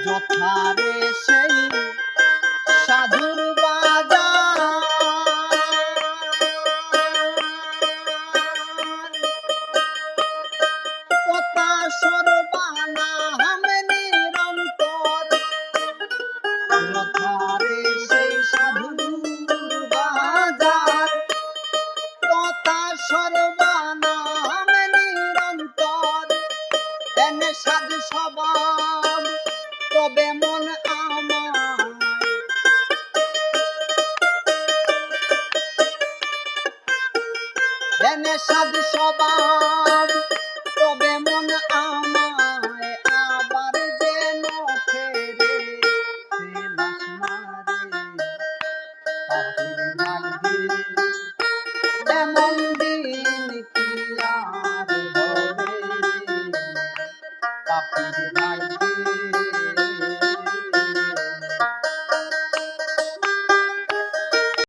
যথারে সেই সাধুর বাজার কথা সর্বনাম নিরন্তর যথারে সেই সাধুর বাজার কথা সর্বনাম নিরন্তর এনে সাধু স্বভাব তবে মন আমার এনে সাধু স্বভাব